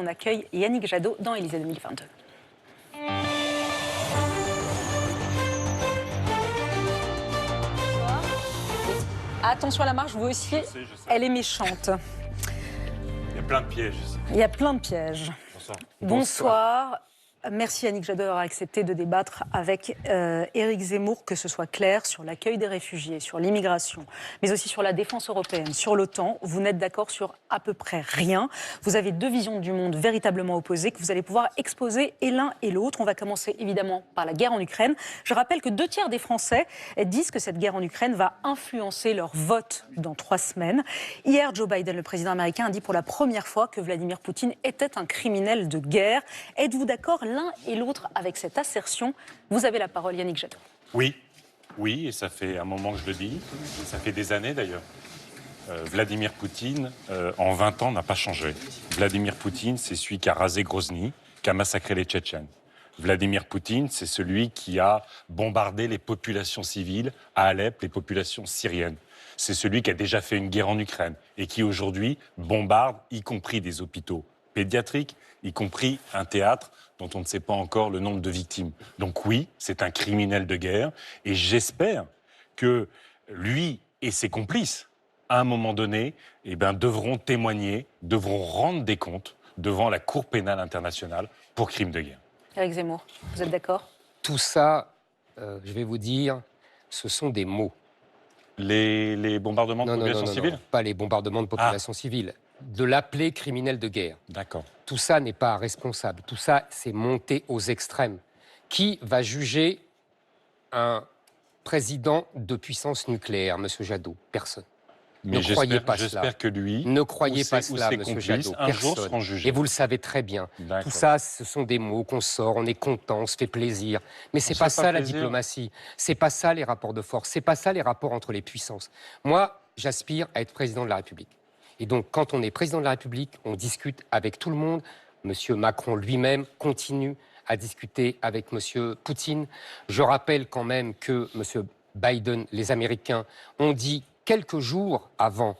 On accueille Yannick Jadot dans Élysée 2022. Attention à la marche, vous aussi, Je sais. elle est méchante. Il y a plein de pièges ici. Il y a plein de pièges. Bonsoir. Bonsoir. Merci Yannick Jadot d'avoir accepté de débattre avec Éric Zemmour, que ce soit clair sur l'accueil des réfugiés, sur l'immigration, mais aussi sur la défense européenne, sur l'OTAN. Vous n'êtes d'accord sur à peu près rien. Vous avez deux visions du monde véritablement opposées que vous allez pouvoir exposer et l'un et l'autre. On va commencer évidemment par la guerre en Ukraine. Je rappelle que 2/3 des Français disent que cette guerre en Ukraine va influencer leur vote dans 3 semaines. Hier, Joe Biden, le président américain, a dit pour la première fois que Vladimir Poutine était un criminel de guerre. Êtes-vous d'accord l'un et l'autre avec cette assertion? Vous avez la parole, Yannick Jadot. Oui, et ça fait un moment que je le dis, ça fait des années d'ailleurs. Vladimir Poutine, en 20 ans, n'a pas changé. Vladimir Poutine, c'est celui qui a rasé Grozny, qui a massacré les Tchétchènes. Vladimir Poutine, c'est celui qui a bombardé les populations civiles à Alep, les populations syriennes. C'est celui qui a déjà fait une guerre en Ukraine et qui aujourd'hui bombarde, y compris des hôpitaux pédiatriques, y compris un théâtre dont on ne sait pas encore le nombre de victimes. Donc oui, c'est un criminel de guerre et j'espère que lui et ses complices, à un moment donné, devront témoigner, devront rendre des comptes devant la Cour pénale internationale pour crimes de guerre. Éric Zemmour, vous êtes d'accord? Tout ça, je vais vous dire, ce sont des mots. Les bombardements de populations civiles? Pas les bombardements de populations civiles. De l'appeler criminel de guerre. D'accord. Tout ça n'est pas responsable. Tout ça, c'est monté aux extrêmes. Qui va juger un président de puissance nucléaire, M. Jadot? Personne. Mais ne croyez pas cela. J'espère que lui, ne croyez pas ses cela, M. complices, Jadot. un jour Personne. seront jugés. Et vous le savez très bien. Tout ça, ce sont des mots qu'on sort, on est content, on se fait plaisir. Mais c'est pas ça la diplomatie. C'est pas ça les rapports de force. C'est pas ça les rapports entre les puissances. Moi, j'aspire à être président de la République. Et donc, quand on est président de la République, on discute avec tout le monde. Monsieur Macron lui-même continue à discuter avec Monsieur Poutine. Je rappelle quand même que Monsieur Biden, les Américains, ont dit quelques jours avant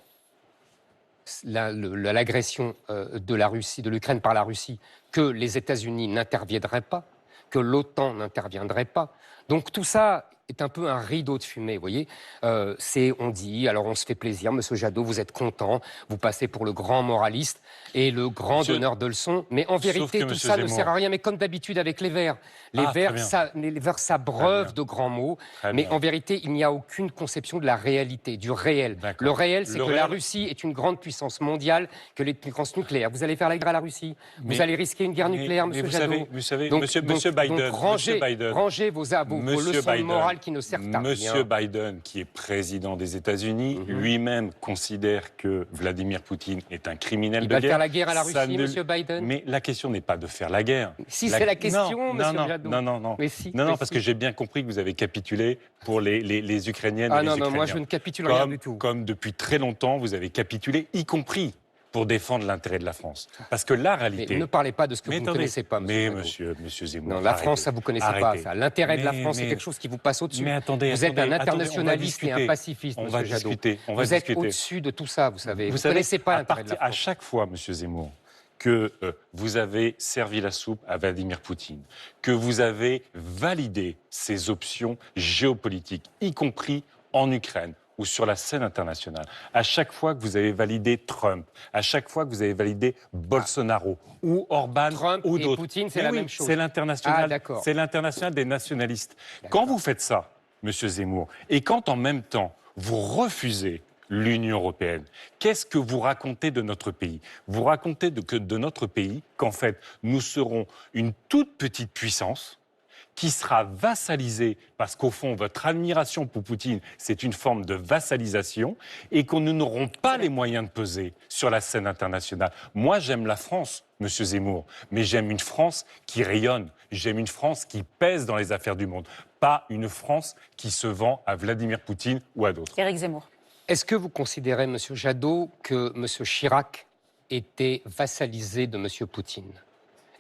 l'agression de la Russie, de l'Ukraine par la Russie, que les États-Unis n'interviendraient pas, que l'OTAN n'interviendrait pas. Donc tout ça est un peu un rideau de fumée, vous voyez. On dit, alors on se fait plaisir, Monsieur Jadot, vous êtes content, vous passez pour le grand moraliste et le grand donneur de leçons. Mais en vérité, tout ça ne sert à rien. Mais comme d'habitude avec les Verts, les Verts s'abreuvent de grands mots. Mais en vérité, il n'y a aucune conception de la réalité, du réel. Le réel, c'est que la Russie est une grande puissance mondiale, que les puissances nucléaires. Vous allez faire la guerre à la Russie, vous allez risquer une guerre nucléaire, Monsieur Jadot. Vous savez, donc, Monsieur Biden, rangez vos leçons de morale qui ne servent à rien. Monsieur Biden, qui est président des États-Unis, lui-même considère que Vladimir Poutine est un criminel de guerre. Il va faire la guerre à la Russie, Monsieur Biden? Mais la question n'est pas de faire la guerre. Si c'est la question, Monsieur Jadot. Non. Parce que j'ai bien compris que vous avez capitulé pour les Ukrainiennes et les Ukrainiens. Moi je ne capitule rien du tout. Comme depuis très longtemps, vous avez capitulé, y compris pour défendre l'intérêt de la France. Parce que la réalité... Mais ne parlez pas de ce que vous ne connaissez pas, Monsieur Zemmour. Non, la France, ça vous connaissez pas. Ça. L'intérêt de la France, c'est quelque chose qui vous passe au-dessus. Mais attendez, vous êtes un internationaliste et un pacifiste, Monsieur Jadot. Vous êtes au-dessus de tout ça, vous savez. Vous ne connaissez pas l'intérêt de la France. À chaque fois, Monsieur Zemmour, que vous avez servi la soupe à Vladimir Poutine, que vous avez validé ses options géopolitiques, y compris en Ukraine, ou sur la scène internationale, à chaque fois que vous avez validé Trump, à chaque fois que vous avez validé Bolsonaro ou Orban Trump ou et d'autres. Poutine, c'est la même chose. C'est l'international des nationalistes. Quand vous faites ça, Monsieur Zemmour, et quand en même temps vous refusez l'Union européenne, qu'est-ce que vous racontez de notre pays? Vous racontez de notre pays qu'en fait nous serons une toute petite puissance qui sera vassalisé, parce qu'au fond, votre admiration pour Poutine, c'est une forme de vassalisation, et qu'on nous n'aurons pas les moyens de peser sur la scène internationale. Moi, j'aime la France, Monsieur Zemmour, mais j'aime une France qui rayonne, j'aime une France qui pèse dans les affaires du monde, pas une France qui se vend à Vladimir Poutine ou à d'autres. Éric Zemmour. Est-ce que vous considérez, Monsieur Jadot, que Monsieur Chirac était vassalisé de Monsieur Poutine?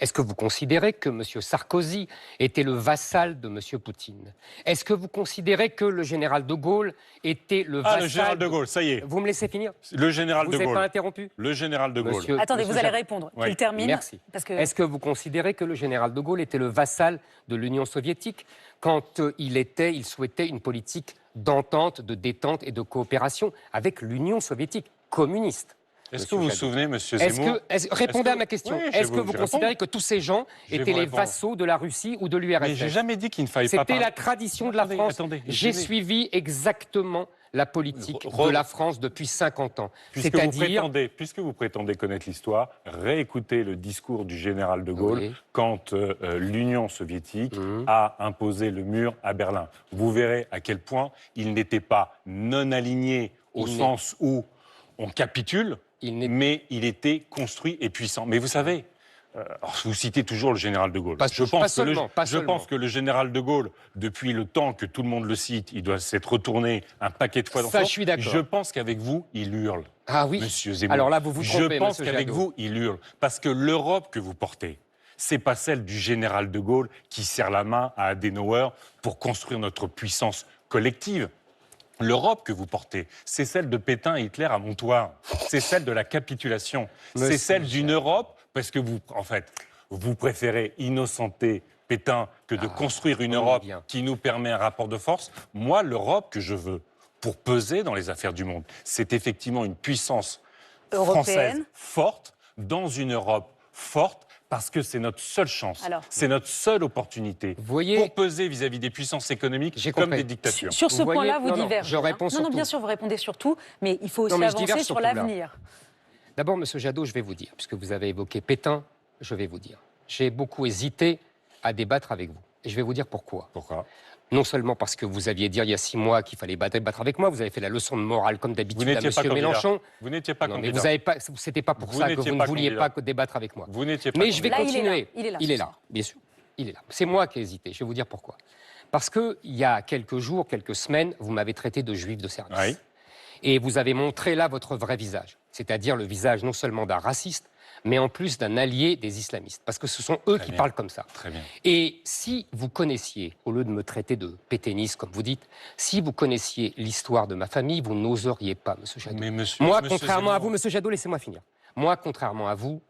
Est-ce que vous considérez que M. Sarkozy était le vassal de M. Poutine? Est-ce que vous considérez que le général de Gaulle était le vassal... le général de Gaulle, ça y est. Vous me laissez finir? Le général Vous de n'avez Gaulle. pas interrompu? Le général de Gaulle. Attendez, Monsieur vous allez Jadot. répondre. Oui. Qu'il termine. Merci. Parce que... Est-ce que vous considérez que le général de Gaulle était le vassal de l'Union soviétique quand il souhaitait une politique d'entente, de détente et de coopération avec l'Union soviétique communiste? Est-ce que Monsieur vous vous Jadot. souvenez, monsieur Zemmour Répondez Est-ce à ma question. Oui, je Est-ce que vais vous je considérez réponds. que tous ces gens Je vais étaient vous les répondre. vassaux de la Russie ou de l'URSS? Mais j'ai jamais dit qu'il ne fallait pas C'était parler. la tradition de la Attendez, France. attendez, J'ai je vais- suivi exactement la politique de la France depuis 50 ans. Puisque vous prétendez connaître l'histoire, réécoutez le discours du général de Gaulle Oui. quand l'Union soviétique a imposé le mur à Berlin. Vous verrez à quel point il n'était pas non aligné au sens où on capitule, mais il était construit et puissant. Mais vous savez, vous citez toujours le général de Gaulle. Je pense que le général de Gaulle, depuis le temps que tout le monde le cite, il doit s'être retourné un paquet de fois dans Ça, son je suis d'accord. Je pense qu'avec vous, il hurle. Ah oui. Monsieur Zemmour. Alors là, vous vous trompez, Je pense monsieur qu'avec Jadot. vous, il hurle. Parce que l'Europe que vous portez, c'est pas celle du général de Gaulle qui serre la main à Adenauer pour construire notre puissance collective. L'Europe que vous portez, c'est celle de Pétain et Hitler à Montoire. C'est celle de la capitulation. C'est celle d'une Europe, parce que vous, en fait, vous préférez innocenter Pétain que de construire une Europe qui nous permet un rapport de force. Moi, l'Europe que je veux pour peser dans les affaires du monde, c'est effectivement une puissance française forte dans une Europe forte, parce que c'est notre seule chance, c'est notre seule opportunité pour peser vis-à-vis des puissances économiques comme des dictatures. Sur ce point-là, vous divergez. Je réponds sur non, tout. bien sûr, vous répondez sur tout, mais il faut aussi avancer sur l'avenir. D'abord, monsieur Jadot, je vais vous dire, puisque vous avez évoqué Pétain, je vais vous dire. J'ai beaucoup hésité à débattre avec vous. Et je vais vous dire pourquoi. Pourquoi ? Non seulement parce que vous aviez dit il y a 6 mois qu'il fallait débattre avec moi, vous avez fait la leçon de morale comme d'habitude à M. Mélenchon. Vous n'étiez pas candidat. Mais vous avez pas, c'était pas pour ça que vous ne vouliez pas débattre avec moi. Vous n'étiez pas Mais je vais continuer. Il est là. Il est là, bien sûr. Il est là. C'est moi qui ai hésité. Je vais vous dire pourquoi. Parce qu'il y a quelques jours, quelques semaines, vous m'avez traité de juif de service. Oui. Et vous avez montré là votre vrai visage. C'est-à-dire le visage non seulement d'un raciste, mais en plus d'un allié des islamistes. Parce que ce sont eux qui parlent comme ça. Très bien. Et si vous connaissiez, au lieu de me traiter de pétainiste, comme vous dites, si vous connaissiez l'histoire de ma famille, vous n'oseriez pas, monsieur Jadot. Mais monsieur, moi, monsieur contrairement Zemmour. à vous, monsieur Jadot, laissez-moi finir. Moi, contrairement à vous,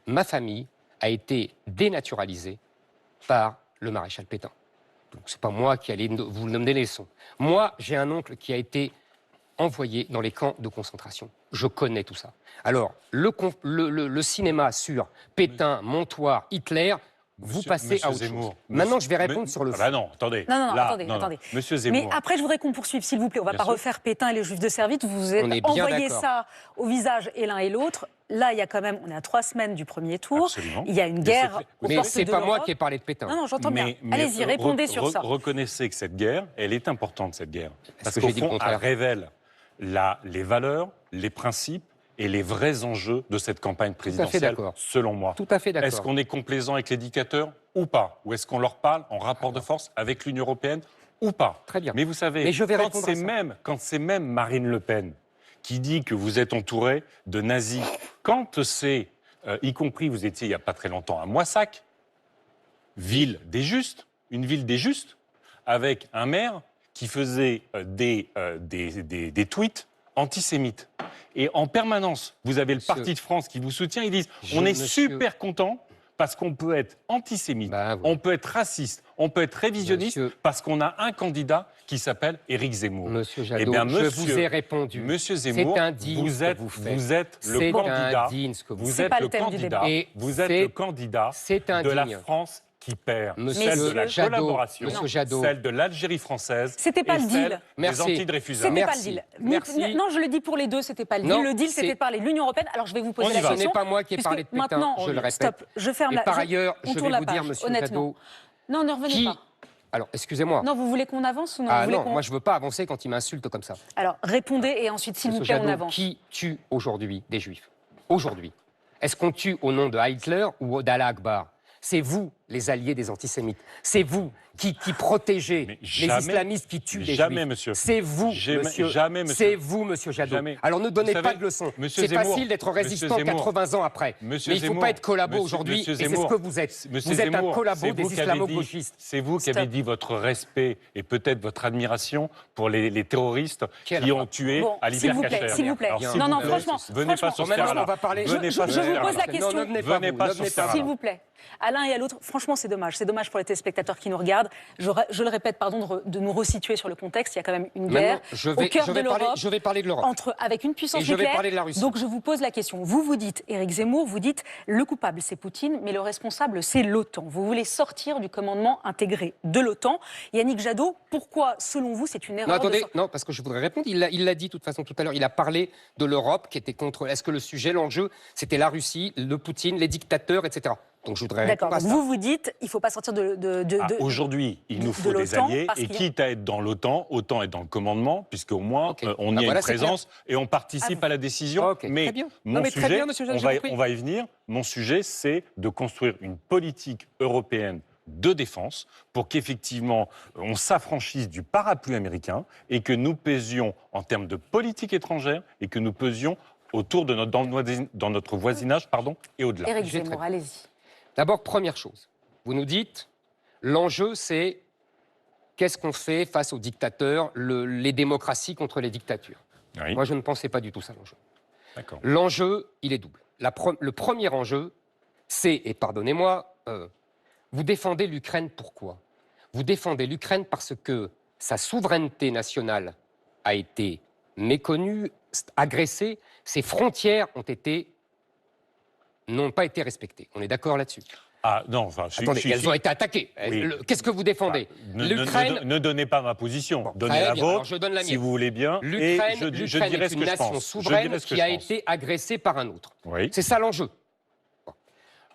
ma famille a été dénaturalisée par le maréchal Pétain. Donc, c'est pas moi qui allais vous donner les leçons. Moi, j'ai un oncle qui a été envoyé dans les camps de concentration. Je connais tout ça. Alors, le cinéma sur Pétain, Montoire, Hitler, vous passez à autre chose. Maintenant, je vais répondre sur le fond. non, attendez. Non, Là, attendez. Monsieur Zemmour. Mais après, je voudrais qu'on poursuive, s'il vous plaît. On ne va pas refaire Pétain et les Juifs de service. Vous On est êtes bien envoyé d'accord. ça au visage et l'un et l'autre. Là, il y a quand même, on est à 3 semaines du premier tour. Absolument. Il y a une guerre aux Mais portes c'est de pas moi l'Europe. qui ai parlé de Pétain. Non, j'entends bien. Allez-y, répondez sur ça. Reconnaissez que cette guerre, elle est importante, cette guerre. Parce que qu'au j'ai dit le fond, elle contraire révèle les valeurs, les principes et les vrais enjeux de cette campagne présidentielle, d'accord. selon moi. Tout à fait d'accord. Est-ce qu'on est complaisant avec les dictateurs ou pas? Ou est-ce qu'on leur parle en rapport de force avec l'Union européenne ou pas? Très bien. Mais vous savez, Mais je vais quand répondre à ça. quand c'est même Marine Le Pen qui dit que vous êtes entouré de nazis, quand c'est, y compris, vous étiez il n'y a pas très longtemps à Moissac, une ville des justes, avec un maire qui faisait des tweets antisémites. Et en permanence, vous avez le Parti de France qui vous soutient, ils disent on est super content parce qu'on peut être antisémite, on peut être raciste, on peut être révisionniste parce qu'on a un candidat qui s'appelle Éric Zemmour. Monsieur Jadot, Eh bien, je vous ai répondu. Monsieur Zemmour, c'est indigne vous êtes, ce que vous faites. vous êtes le C'est candidat. indigne ce que vous Vous faites. êtes pas le le thème du candidat. débat. Et Vous êtes le candidat de la France qui perd. Monsieur Celle de la Jadot, collaboration, Monsieur Jadot. celle de l'Algérie française. C'était pas et le deal. celle Merci. des anti-Dreyfusards. C'était pas le Merci. deal. Merci. Non, je le dis pour les deux, c'était pas le deal. Non, Le deal, c'était c'est- de parler de l'Union européenne. Alors, je vais vous poser On y la va. question. Ce n'est pas moi qui ai puisque parlé de Pétain, maintenant, je le répète. Stop, je ferme Et la... par ailleurs, on je tourne vais la vous dire, page, monsieur honnêtement. Jadot, Non, ne revenez pas. Alors, excusez-moi. Non, vous voulez qu'on avance ou non, Ah vous voulez non, qu'on- moi je veux pas avancer quand il m'insulte comme ça. Alors, répondez et ensuite, s'il vous Monsieur plaît, on Jadot, avance. qui tue aujourd'hui des juifs? Aujourd'hui. Est-ce qu'on tue au nom de Hitler ou d'Allah Akbar? C'est vous les alliés des antisémites. C'est vous qui protégez Mais les jamais, islamistes qui tuent les jamais, juifs. monsieur. C'est vous, monsieur. Jamais, monsieur. C'est vous, monsieur Jadot. Jamais. Alors ne donnez Vous pas savez, de leçons. monsieur C'est Zemmour, facile d'être monsieur résistant Zemmour, 80 ans après. Monsieur Mais il ne faut Zemmour, pas être collabo monsieur- aujourd'hui, monsieur et c'est ce Zemmour, que vous êtes. Monsieur Vous êtes un Zemmour, collabo c'est des vous qui avez dit- islamo-gauchistes. C'est vous qui avez Stop. dit votre respect et peut-être votre admiration pour les terroristes Quel qui ont rapport? tué Bon, Ali s'il vous plaît, Berkacher. s'il vous plaît. Alors, Non, s'il non, vous non, plaît, franchement, venez pas sur ce Maintenant, terrain-là. on va parler- Venez Je pas sur ce vous terrain-là. pose la question. Non, ne venez pas, Venez vous, pas ne sur venez ce pas, terrain-là. S'il vous plaît. À l'un et à l'autre, franchement, c'est dommage. C'est dommage pour les téléspectateurs qui nous regardent. Je le répète, pardon, de nous resituer sur le contexte. Il y a quand même une guerre Maintenant, je au cœur de vais l'Europe. je vais parler de l'Europe. Avec une puissance Et je vais nucléaire. parler de la Russie. Donc je vous pose la question. Vous dites, Éric Zemmour, vous dites le coupable c'est Poutine, mais le responsable c'est l'OTAN. Vous voulez sortir du commandement intégré de l'OTAN. Yannick Jadot, pourquoi selon vous c'est une erreur Non, attendez, de non, parce que je voudrais répondre. Il l'a dit de toute façon tout à l'heure. Il a parlé de l'Europe qui était contre. Est-ce que le sujet, l'enjeu, c'était la Russie, le Poutine, les dictateurs, etc. Donc je voudrais D'accord. répondre à Donc ça. vous dites il ne faut pas sortir Aujourd'hui, il nous de faut des l'OTAN, alliés, parce et qu'il y a- quitte à être dans l'OTAN, autant être dans le commandement, puisqu'au moins Ok. on y Ah, a voilà, une c'est présence et on participe Ah, à la décision. Ok, mais très bien. mon Non, mais très sujet, bien, monsieur Jadot, on va, j'ai compris. on va y venir, mon sujet, c'est de construire une politique européenne de défense pour qu'effectivement on s'affranchisse du parapluie américain et que nous pesions en termes de politique étrangère et que nous pesions autour de dans notre voisinage et au-delà. Éric J'ai Zemmour, très- allez-y. D'abord, première chose, vous nous dites, l'enjeu c'est qu'est-ce qu'on fait face aux dictateurs, les démocraties contre les dictatures. Oui, Moi, je ne pensais pas du tout ça, l'enjeu. d'accord. L'enjeu, il est double. Le premier enjeu, c'est, et pardonnez-moi, vous défendez l'Ukraine pourquoi? Vous défendez l'Ukraine parce que sa souveraineté nationale a été méconnue, agressée, ses frontières n'ont pas été respectées. On est d'accord là-dessus? Ah non, enfin, Attendez, elles ont été attaquées. Oui. Qu'est-ce que vous défendez? Ne, ne donnez pas ma position, Bon, donnez très la bien, alors vôtre, je donne la si mienne. vous voulez bien, et L'Ukraine je l'Ukraine dirai est ce une que je nation pense. souveraine Je dirai ce que qui je a pense. été agressée par un autre. Oui. C'est ça l'enjeu. Bon.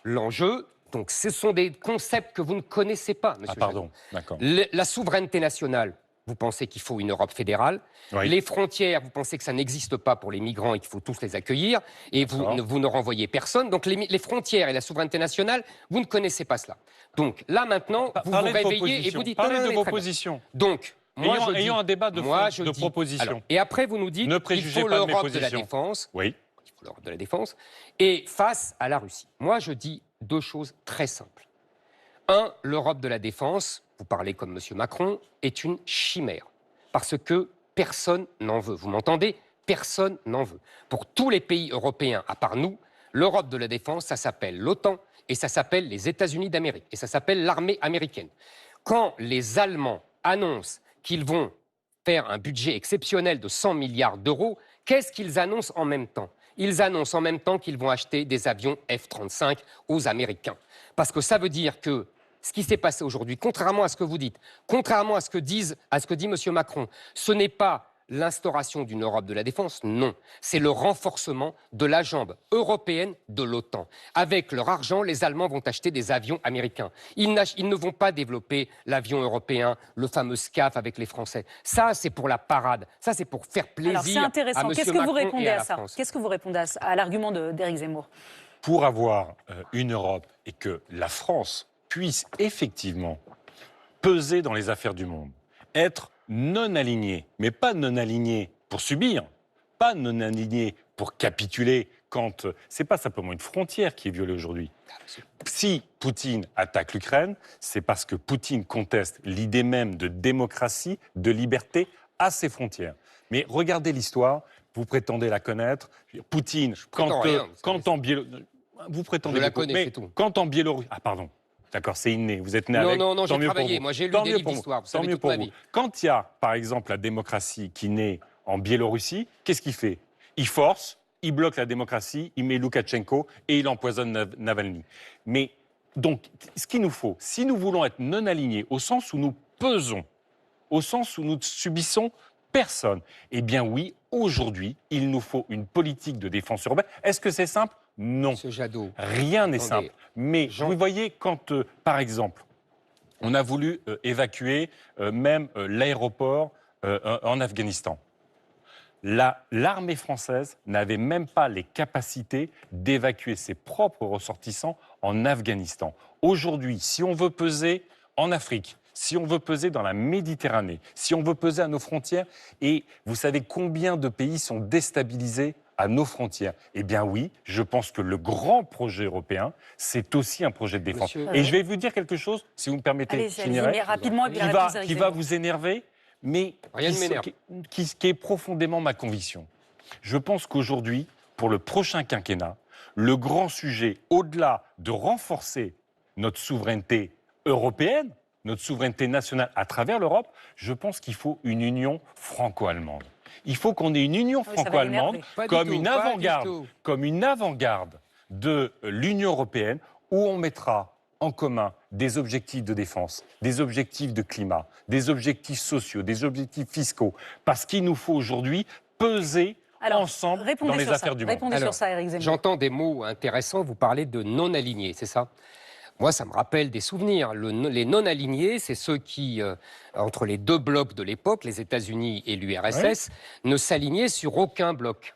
L'enjeu, donc, ce sont des concepts que vous ne connaissez pas, monsieur Ah pardon, d'accord. La souveraineté nationale, vous pensez qu'il faut une Europe fédérale. Oui. Les frontières, vous pensez que ça n'existe pas pour les migrants et qu'il faut tous les accueillir. Et D'accord. vous ne renvoyez personne. Donc les frontières et la souveraineté nationale, vous ne connaissez pas cela. Donc là maintenant, vous vous Parlez de vos réveillez et positions. vous dites... Parlez non, non, de mais vos très bien. positions. Donc, moi Ayons- je dis... ayons un débat de fond, moi, je de dis- propositions. Alors, et après, vous nous dites Ne il préjugez faut pas de mes l'Europe de la positions. défense. Oui. Il faut l'Europe de la défense. Et face à la Russie. Moi, je dis deux choses très simples. Un, l'Europe de la défense, vous parlez comme M. Macron, est une chimère. Parce que personne n'en veut. Vous m'entendez? Personne n'en veut. Pour tous les pays européens, à part nous, l'Europe de la défense, ça s'appelle l'OTAN et ça s'appelle les États-Unis d'Amérique et ça s'appelle l'armée américaine. Quand les Allemands annoncent qu'ils vont faire un budget exceptionnel de 100 milliards d'euros, qu'est-ce qu'ils annoncent en même temps? Ils annoncent en même temps qu'ils vont acheter des avions F-35 aux Américains. Parce que ça veut dire que ce qui s'est passé aujourd'hui, contrairement à ce que vous dites, contrairement à ce que dit M. Macron, ce n'est pas l'instauration d'une Europe de la défense, non. C'est le renforcement de la jambe européenne de l'OTAN. Avec leur argent, les Allemands vont acheter des avions américains. Ils ne vont pas développer l'avion européen, le fameux SCAF avec les Français. Ça, c'est pour la parade. Ça, c'est pour faire plaisir Alors c'est à intéressant. M. Qu'est-ce que vous Macron répondez et à à la ça? France. Qu'est-ce que vous répondez à l'argument d'Éric Zemmour? Pour avoir une Europe et que la France puisse effectivement peser dans les affaires du monde, être non alignée, mais pas non alignée pour subir, pas non alignée pour capituler quand c'est pas simplement une frontière qui est violée aujourd'hui. Si Poutine attaque l'Ukraine, c'est parce que Poutine conteste l'idée même de démocratie, de liberté à ses frontières. Mais regardez l'histoire, vous prétendez la connaître. Poutine, prétends rien, vous savez. quand en Biélorussie, vous prétendez Je la beaucoup, connais, mais c'est tout. quand en Biélorussie, ah pardon, d'accord, c'est inné, vous êtes né Non, avec. non, tant j'ai mieux pour travaillé. vous. Moi, j'ai lu Tant des mieux livres pour vous. d'histoire. Vous Tant savez mieux toute pour ma vous. vie. Quand il y a, par exemple, la démocratie qui naît en Biélorussie, qu'est-ce qu'il fait? Il force, il bloque la démocratie, il met Loukachenko et il empoisonne Navalny. Mais donc, ce qu'il nous faut, si nous voulons être non alignés, au sens où nous pesons, au sens où nous subissons personne, eh bien oui, aujourd'hui, il nous faut une politique de défense urbaine. Est-ce que c'est simple? Non. Monsieur Jadot. Rien n'est Attendez. simple. Mais Jean- vous voyez, quand, par exemple, on a voulu évacuer même l'aéroport en Afghanistan, l'armée française n'avait même pas les capacités d'évacuer ses propres ressortissants en Afghanistan. Aujourd'hui, si on veut peser en Afrique, si on veut peser dans la Méditerranée, si on veut peser à nos frontières, et vous savez combien de pays sont déstabilisés à nos frontières? Eh bien oui, je pense que le grand projet européen, c'est aussi un projet de défense. Monsieur- Et je vais vous dire quelque chose, si vous me permettez, Allez-y, je allez-y, finirai, mais rapidement, et puis qui la va, réponse d'Éric qui va Zemmour. vous énerver, mais Rien ne m'énerve. qui est profondément ma conviction. Je pense qu'aujourd'hui, pour le prochain quinquennat, le grand sujet, au-delà de renforcer notre souveraineté européenne, notre souveraineté nationale à travers l'Europe, je pense qu'il faut une union franco-allemande. Il faut qu'on ait une union Ah oui, ça va franco-allemande l'énerver. Pas du comme tout, une pas du avant-garde, tout. comme une avant-garde de l'Union européenne où on mettra en commun des objectifs de défense, des objectifs de climat, des objectifs sociaux, des objectifs fiscaux, parce qu'il nous faut aujourd'hui peser ensemble répondez dans les sur affaires ça. du monde. Répondez sur ça, Éric Zemmour. J'entends des mots intéressants, vous parlez de non-alignés, c'est ça? Moi, ça me rappelle des souvenirs. Les non-alignés, c'est ceux qui, entre les deux blocs de l'époque, les États-Unis et l'URSS, ne s'alignaient sur aucun bloc.